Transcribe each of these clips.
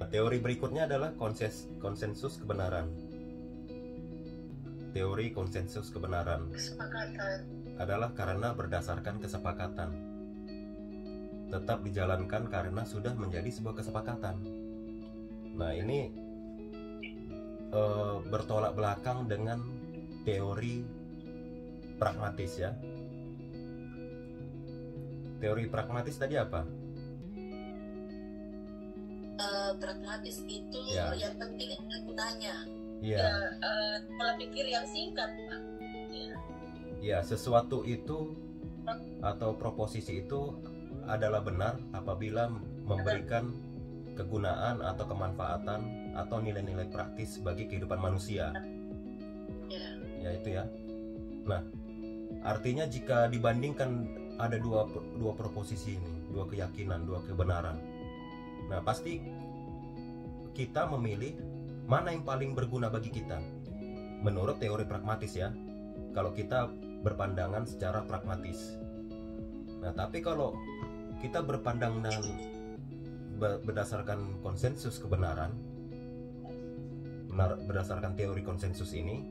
Teori berikutnya adalah konsensus kebenaran. Teori konsensus kebenaran adalah karena berdasarkan kesepakatan, tetap dijalankan karena sudah menjadi sebuah kesepakatan. Nah, ini bertolak belakang dengan teori pragmatis ya. Teori pragmatis tadi apa? Pragmatis itu Ya. yang penting gunanya. Iya. Pola pikir yang singkat, Pak. Ya, sesuatu itu atau proposisi itu adalah benar apabila memberikan kegunaan atau kemanfaatan atau nilai-nilai praktis bagi kehidupan manusia. Ya itu ya. Nah, artinya jika dibandingkan ada dua proposisi ini, dua keyakinan, dua kebenaran. Nah, pasti kita memilih mana yang paling berguna bagi kita menurut teori pragmatis ya. Kalau kita berpandangan secara pragmatis. Nah, tapi kalau kita berpandangan berdasarkan konsensus kebenaran, berdasarkan teori konsensus ini,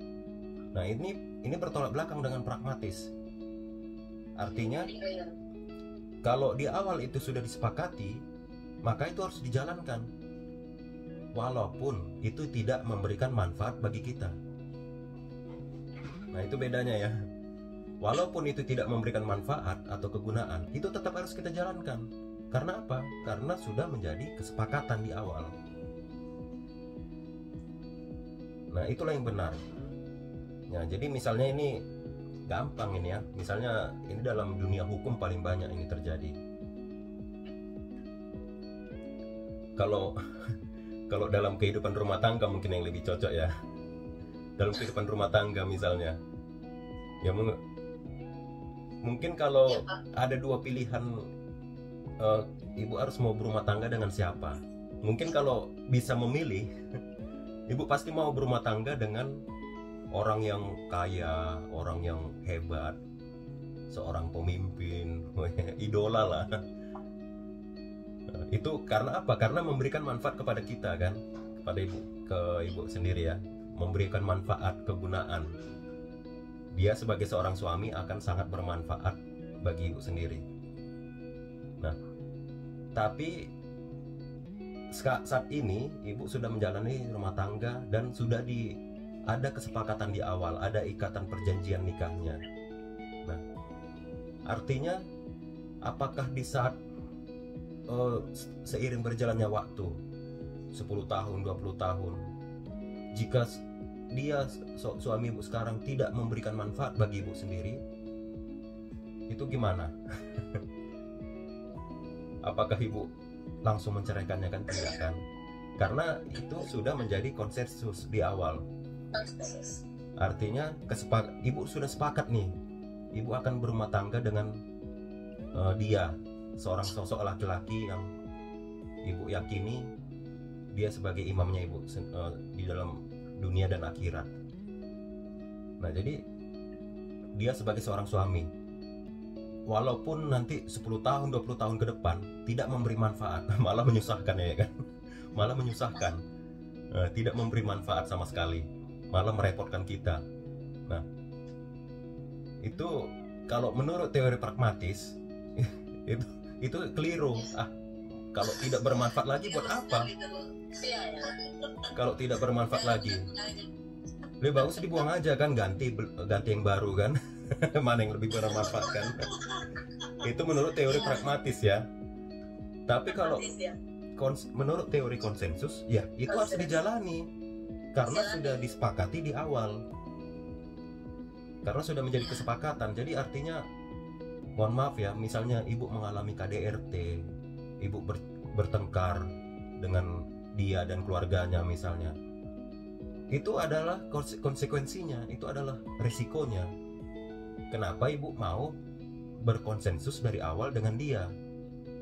nah ini bertolak belakang dengan pragmatis. Artinya kalau di awal itu sudah disepakati, maka itu harus dijalankan walaupun itu tidak memberikan manfaat bagi kita. Nah, itu bedanya ya. Walaupun itu tidak memberikan manfaat atau kegunaan, itu tetap harus kita jalankan. Karena apa? Karena sudah menjadi kesepakatan di awal. Nah, itulah yang benar. Nah, jadi misalnya ini gampang ini ya. Misalnya ini dalam dunia hukum paling banyak ini terjadi. Kalau dalam kehidupan rumah tangga mungkin yang lebih cocok ya. Dalam kehidupan rumah tangga misalnya, ya mungkin kalau ada dua pilihan, ibu harus mau berumah tangga dengan siapa. Mungkin kalau bisa memilih, ibu pasti mau berumah tangga dengan orang yang kaya, orang yang hebat, seorang pemimpin, idola lah. Itu karena apa? Karena memberikan manfaat kepada kita kan, kepada ibu sendiri ya, memberikan manfaat, kegunaan. Dia sebagai seorang suami akan sangat bermanfaat bagi ibu sendiri. Nah, tapi saat ini ibu sudah menjalani rumah tangga dan sudah ada kesepakatan di awal, ada ikatan perjanjian nikahnya. Nah, artinya apakah di saat seiring berjalannya waktu 10 tahun, 20 tahun, jika dia suami ibu sekarang tidak memberikan manfaat bagi ibu sendiri, itu gimana? Apakah ibu langsung menceraikannya? Kan tidak kan? Karena itu sudah menjadi konsensus di awal. Artinya ibu sudah sepakat nih, ibu akan berumah tangga dengan dia, seorang sosok laki-laki yang ibu yakini dia sebagai imamnya ibu di dalam dunia dan akhirat. Nah, jadi dia sebagai seorang suami, walaupun nanti 10 tahun, 20 tahun ke depan tidak memberi manfaat, malah menyusahkan ya kan, malah menyusahkan, tidak memberi manfaat sama sekali, malah merepotkan kita. Nah, itu kalau menurut teori pragmatis itu keliru. Kalau tidak bermanfaat lagi buat apa? Kalau tidak bermanfaat lagi, lebih bagus dibuang aja kan, ganti yang baru kan. Mana yang lebih bermanfaat kan? Itu menurut teori pragmatis ya. Tapi kalau menurut teori konsensus, ya itu harus dijalani karena sudah disepakati di awal, karena sudah menjadi kesepakatan. Jadi artinya, mohon maaf ya, misalnya ibu mengalami KDRT, ibu bertengkar dengan dia dan keluarganya misalnya, itu adalah konsekuensinya, itu adalah risikonya. Kenapa ibu mau berkonsensus dari awal dengan dia,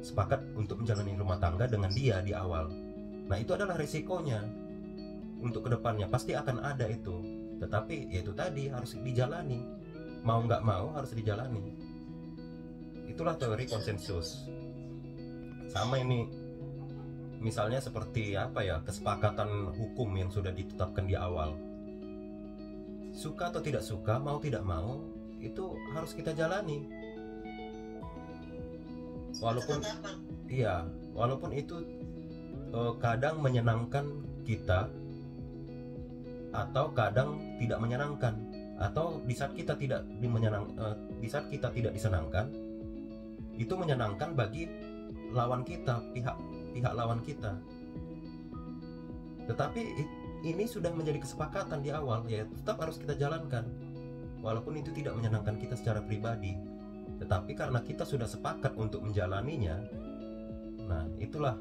sepakat untuk menjalani rumah tangga dengan dia di awal? Nah, itu adalah risikonya. Untuk kedepannya pasti akan ada itu, tetapi ya itu tadi harus dijalani, mau nggak mau harus dijalani. Itulah teori konsensus. Sama ini, misalnya seperti apa ya, kesepakatan hukum yang sudah ditetapkan di awal. Suka atau tidak suka, mau tidak mau, itu harus kita jalani. Walaupun Ketetapan. iya, walaupun itu kadang menyenangkan kita atau kadang tidak menyenangkan, atau di saat kita di saat kita tidak disenangkan, itu menyenangkan bagi lawan kita, pihak lawan kita. Tetapi ini sudah menjadi kesepakatan di awal, ya tetap harus kita jalankan. Walaupun itu tidak menyenangkan kita secara pribadi, tetapi karena kita sudah sepakat untuk menjalaninya, nah itulah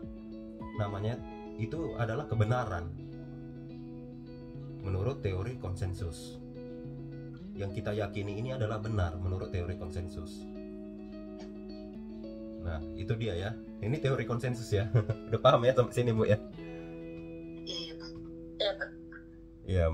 namanya, itu adalah kebenaran menurut teori konsensus. Yang kita yakini ini adalah benar menurut teori konsensus. Nah, itu dia ya. Ini teori konsensus ya. Udah paham ya sampai sini, Bu ya? Iya, Pak. Iya, Pak. Ya,